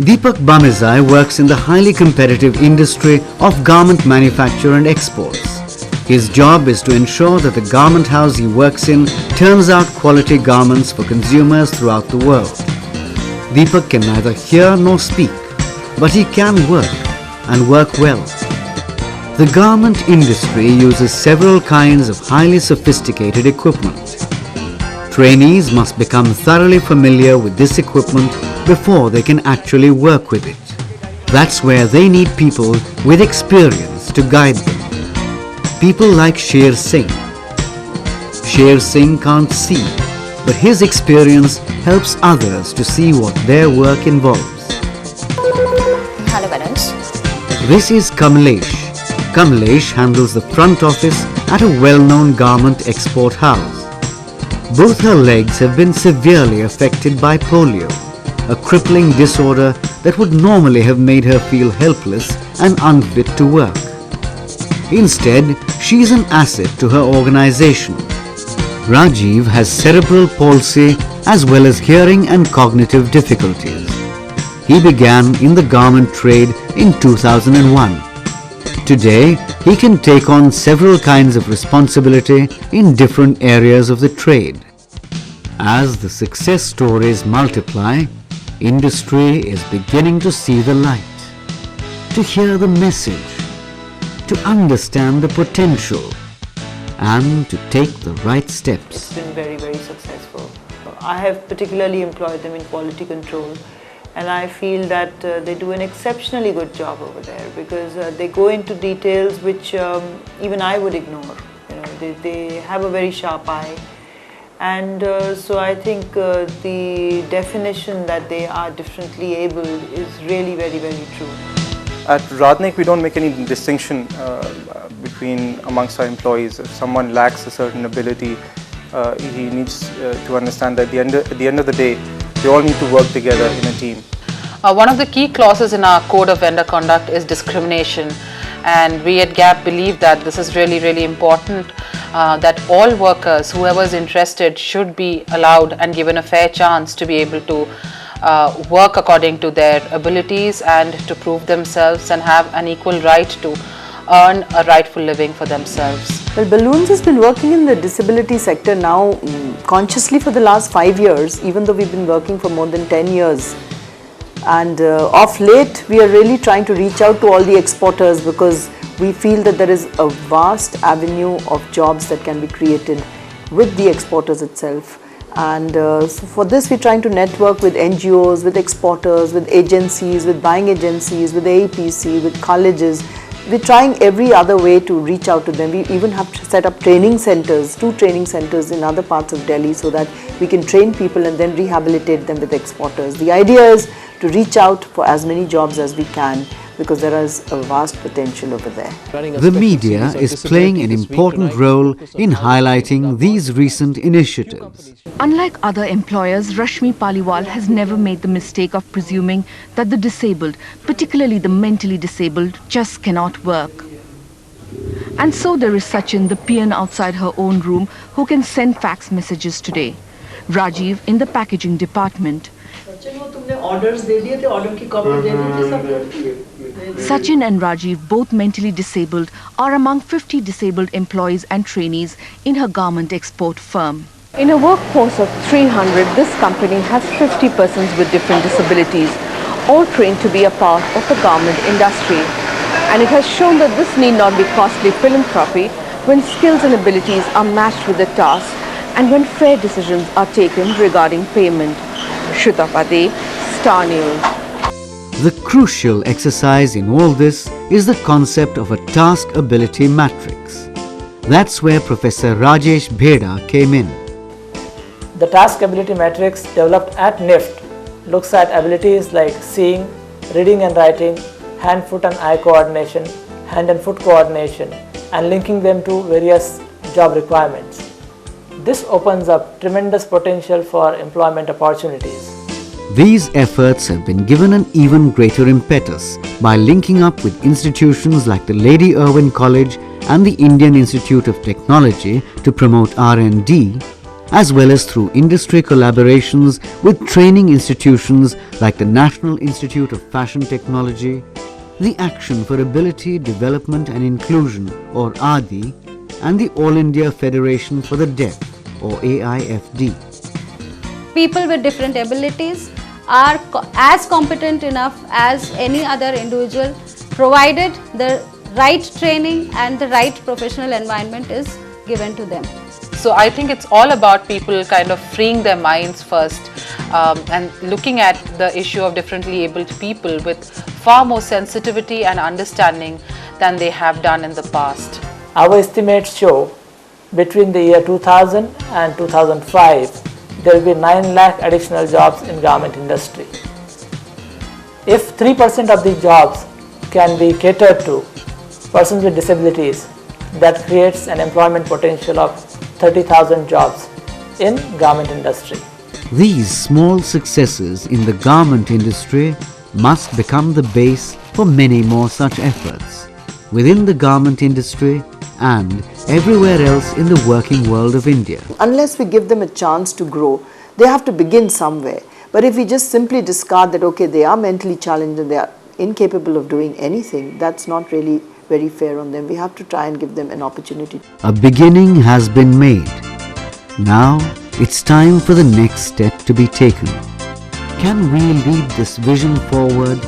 Deepak Bamizai works in the highly competitive industry of garment manufacture and exports. His job is to ensure that the garment house he works in turns out quality garments for consumers throughout the world. Deepak can neither hear nor speak, but he can work and work well. The garment industry uses several kinds of highly sophisticated equipment. Trainees must become thoroughly familiar with this equipment before they can actually work with it. That's where they need people with experience to guide them. People like Sher Singh. Sher Singh can't see, but his experience helps others to see what their work involves. Hello, Ganesh. This is Kamlesh. Kamlesh handles the front office at a well-known garment export house. Both her legs have been severely affected by polio, a crippling disorder that would normally have made her feel helpless and unfit to work. Instead, she is an asset to her organization. Rajiv has cerebral palsy as well as hearing and cognitive difficulties. He began in the garment trade in 2001. Today, he can take on several kinds of responsibility in different areas of the trade. As the success stories multiply, industry is beginning to see the light, to hear the message, to understand the potential, and to take the right steps. It's been very, very successful. I have particularly employed them in quality control, and I feel that they do an exceptionally good job over there because they go into details which even I would ignore. You know, they have a very sharp eye, and so I think the definition that they are differently able is really very, very true. At Radnik, we don't make any distinction between amongst our employees. If someone lacks a certain ability, he needs to understand that at the end of the day, they all need to work together in a team. One of the key clauses in our code of vendor conduct is discrimination, and we at GAP believe that this is really, really important, that all workers, whoever is interested, should be allowed and given a fair chance to be able to work according to their abilities and to prove themselves and have an equal right to earn a rightful living for themselves. Well, Balloons has been working in the disability sector now consciously for the last 5 years, even though we've been working for more than 10 years. And of late, we are really trying to reach out to all the exporters because we feel that there is a vast avenue of jobs that can be created with the exporters itself. And so for this, we're trying to network with NGOs, with exporters, with agencies, with buying agencies, with AEPC, with colleges. We're trying every other way to reach out to them. We even have set up training centers, 2 training centers in other parts of Delhi so that we can train people and then rehabilitate them with exporters. The idea is to reach out for as many jobs as we can because there is a vast potential over there. The media is playing an important role in highlighting these recent initiatives. Unlike other employers, Rashmi Paliwal has never made the mistake of presuming that the disabled, particularly the mentally disabled, just cannot work. And so there is Sachin, the peon outside her own room, who can send fax messages today. Rajiv in the packaging department. Sachin and Rajiv, both mentally disabled, are among 50 disabled employees and trainees in her garment export firm. In a workforce of 300, this company has 50 persons with different disabilities, all trained to be a part of the garment industry. And it has shown that this need not be costly philanthropy when skills and abilities are matched with the task and when fair decisions are taken regarding payment. Shruta Pade, Star News. The crucial exercise in all this is the concept of a task ability matrix. That's where Professor Rajesh Bheda came in. The task ability matrix developed at NIFT looks at abilities like seeing, reading and writing, hand, foot and eye coordination, hand and foot coordination, and linking them to various job requirements. This opens up tremendous potential for employment opportunities. These efforts have been given an even greater impetus by linking up with institutions like the Lady Irwin College and the Indian Institute of Technology to promote R&D, as well as through industry collaborations with training institutions like the National Institute of Fashion Technology, the Action for Ability, Development and Inclusion or ADI, and the All India Federation for the Deaf or AIFD. People with different abilities are as competent enough as any other individual, provided the right training and the right professional environment is given to them. So I think it's all about people kind of freeing their minds first and looking at the issue of differently abled people with far more sensitivity and understanding than they have done in the past. Our estimates show between the year 2000 and 2005, there will be 9 lakh additional jobs in garment industry. If 3% of these jobs can be catered to persons with disabilities, that creates an employment potential of 30,000 jobs in garment industry. These small successes in the garment industry must become the base for many more such efforts within the garment industry and everywhere else in the working world of India. Unless we give them a chance to grow, they have to begin somewhere. But if we just simply discard that, okay, they are mentally challenged and they are incapable of doing anything, that's not really very fair on them. We have to try and give them an opportunity. A beginning has been made. Now it's time for the next step to be taken. Can we lead this vision forward